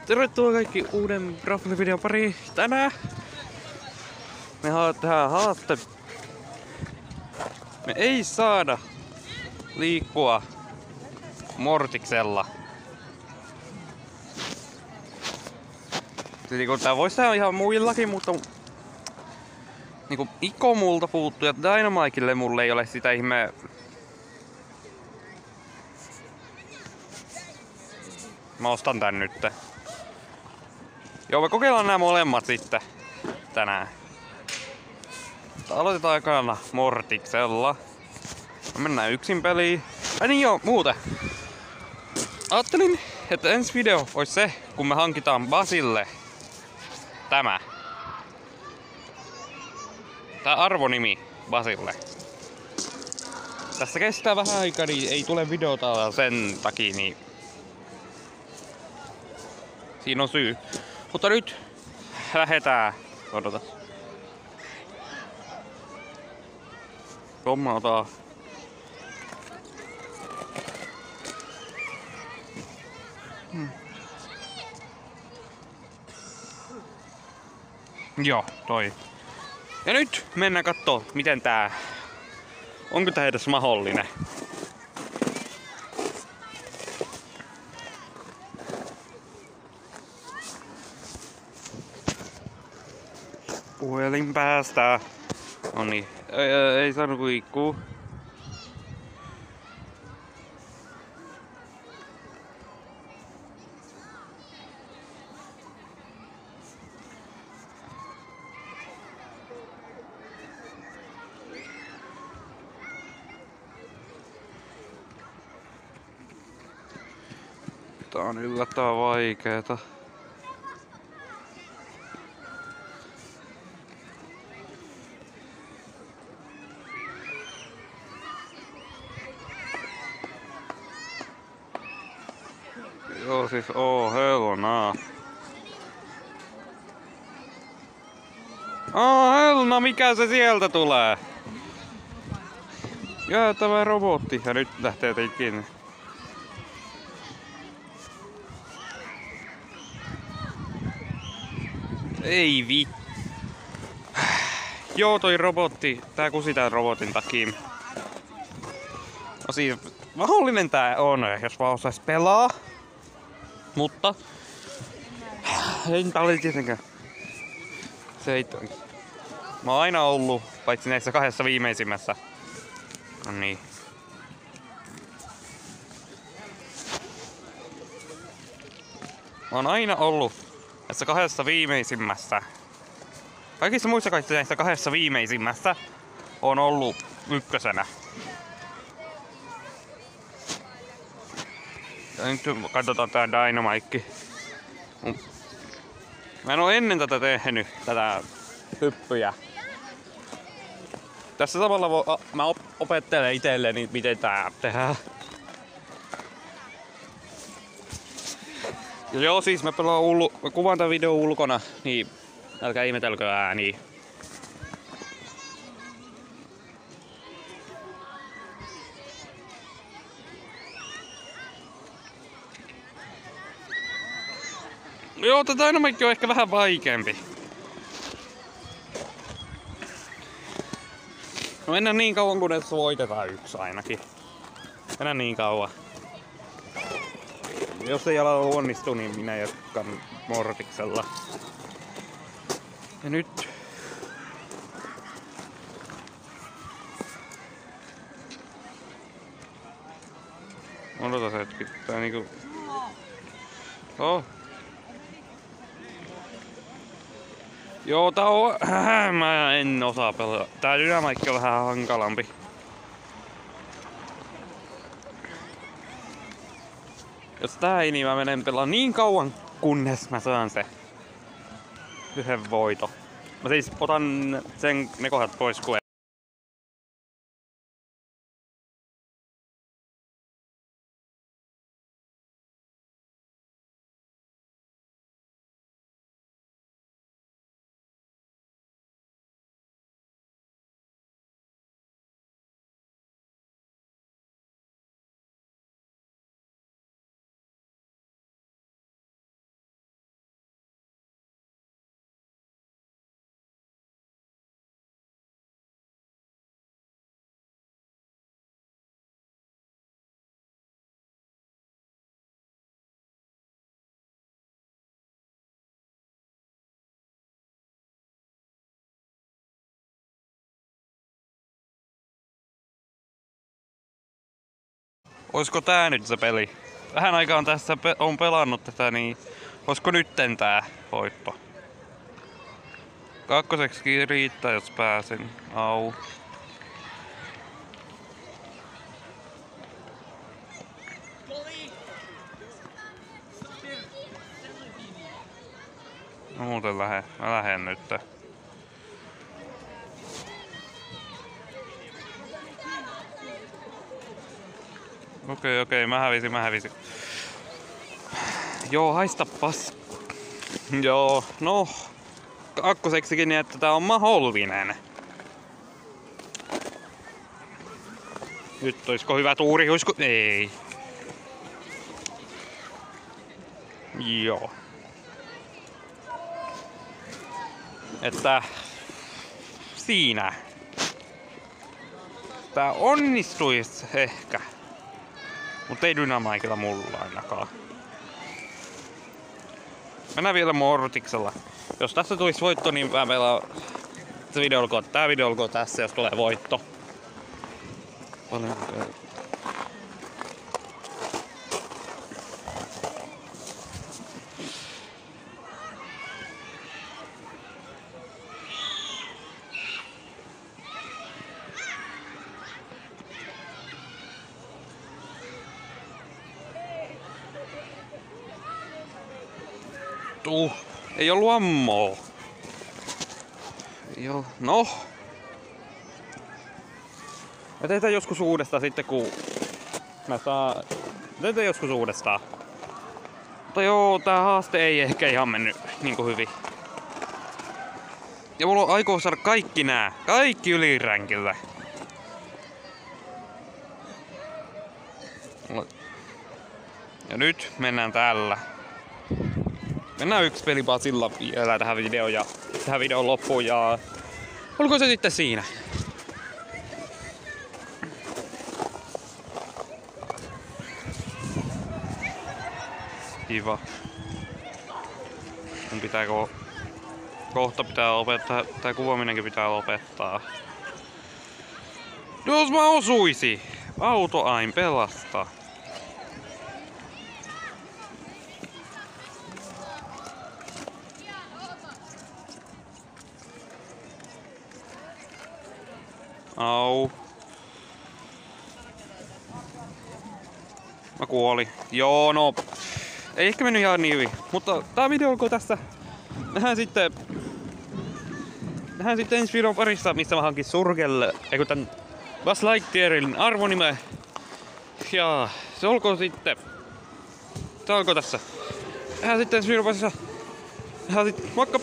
Tervetuloa kaikki uuden Raffle-videon pariin. Tänään me tehdään haaste. Me ei saada liikkua Mortiksella. Eli kun tää voisi tehdä ihan muillakin, mutta niinku Iko multa puuttuu ja Dynamikelle mulle ei ole sitä ihme. Mä ostan tän nyt. Joo, me kokeillaan nämä molemmat sitten tänään. Aloitetaan ekana Mortiksella. Mennään yksin peliin. Niin joo, muuten. Ajattelin, että ensi video olisi se, kun me hankitaan Basille tämä. Tää arvonimi Basille. Tässä kestää vähän aikaa, niin ei tule videota sen takia, niin siinä on syy. Mutta nyt lähetään. Odota. Hommataan. Joo, toi. Ja nyt mennään kattoo, miten tää. Onko tää edes mahdollinen? Puhelin päästä. Noniin. Ei saanut liikkuu. Tää on yllättävän vaikeeta. Joo, siis helna. Helna, mikä se sieltä tulee? Jäätävä robotti. Ja nyt lähtee tekin. Ei vi. Joo, toi robotti. Tää kusi tän robotin takia. No siis, mahdollinen tää on, jos vaan osais pelaa. Mutta ei tää oli tietenkään. Se ei. Mä oon aina ollut, paitsi näissä kahdessa viimeisimmässä. No niin. Mä oon aina ollut näissä kahdessa viimeisimmässä. Kaikissa muissa näissä kahdessa viimeisimmässä on ollut ykkösenä. Ja nyt katsotaan tää Dynamike. Mä en oo ennen tätä tehnyt, tätä hyppyjä. Tässä samalla mä opettelen itselleni, miten tää tehdään. Ja joo, siis mä kuvaan tän videon ulkona, niin älkää ihmetelkö ääniä. Joo, tää Dynamike on ehkä vähän vaikeampi. No mennään niin kauan kunnes voitetaan yksi ainakin. Mennään niin kauan. Jos ei ala onnistu, niin minä jatkan Mortiksella. Ja nyt odotas hetki. Tää niinku. Joo, tää on. Mä en osaa pelata. Tää Dynamike on vähän hankalampi. Jos tää ei, niin mä menen pelaa niin kauan, kunnes mä saan se yhden voito. Mä siis otan ne kohdat pois, kun Oisko tää nyt se peli? Vähän aikaan tässä on pelannut tätä, niin oisko nytten tää voitto? Kakkoseksi riittää, jos pääsen. Au. No muuten mä lähden nyt. Okei, mä hävisin. Joo, haistapas. Joo, no. Kakkoseksikin niin, että tää on mahdollinen. Nyt oisko hyvä tuuri, oisko? Ei. Joo. Että siinä. Tää onnistuis ehkä. Mut ei Dynamikella mulla ainakaan. Mennään vielä Mortiksella. Jos tässä tulisi voitto, niin mä pelaan tää video olkoon tässä, jos tulee voitto. Ei ollu ammoo. Joo, no. Me teetään joskus uudestaan sitten, kun teetään joskus uudestaan. Mutta joo, tää haaste ei ehkä ihan mennyt niinku hyvin. Ja mulla on aikoo saada kaikki yliränkillä. Ja nyt mennään tällä. Mennään yksi peli Basilla vielä tähän videon loppuun ja olko se sitten siinä? Kiva. Mun kohta pitää lopettaa, tää kuvaaminenkin pitää lopettaa. Jos mä osuisi! Auto ain pelastaa. Au. Mä kuolin. Joo, no. Ei ehkä mennyt ihan niin hyvin. Mutta tää video olkoon tässä. Nähdään sitten ensi videon parissa, missä mä hankin Surgelle. Eiku tän Buzz Lightyearin arvonime. Ja se olkoon sitten. Se olkoon tässä. Nähdään sitten ensi videon parissa. Nähdään sitten. Moikka!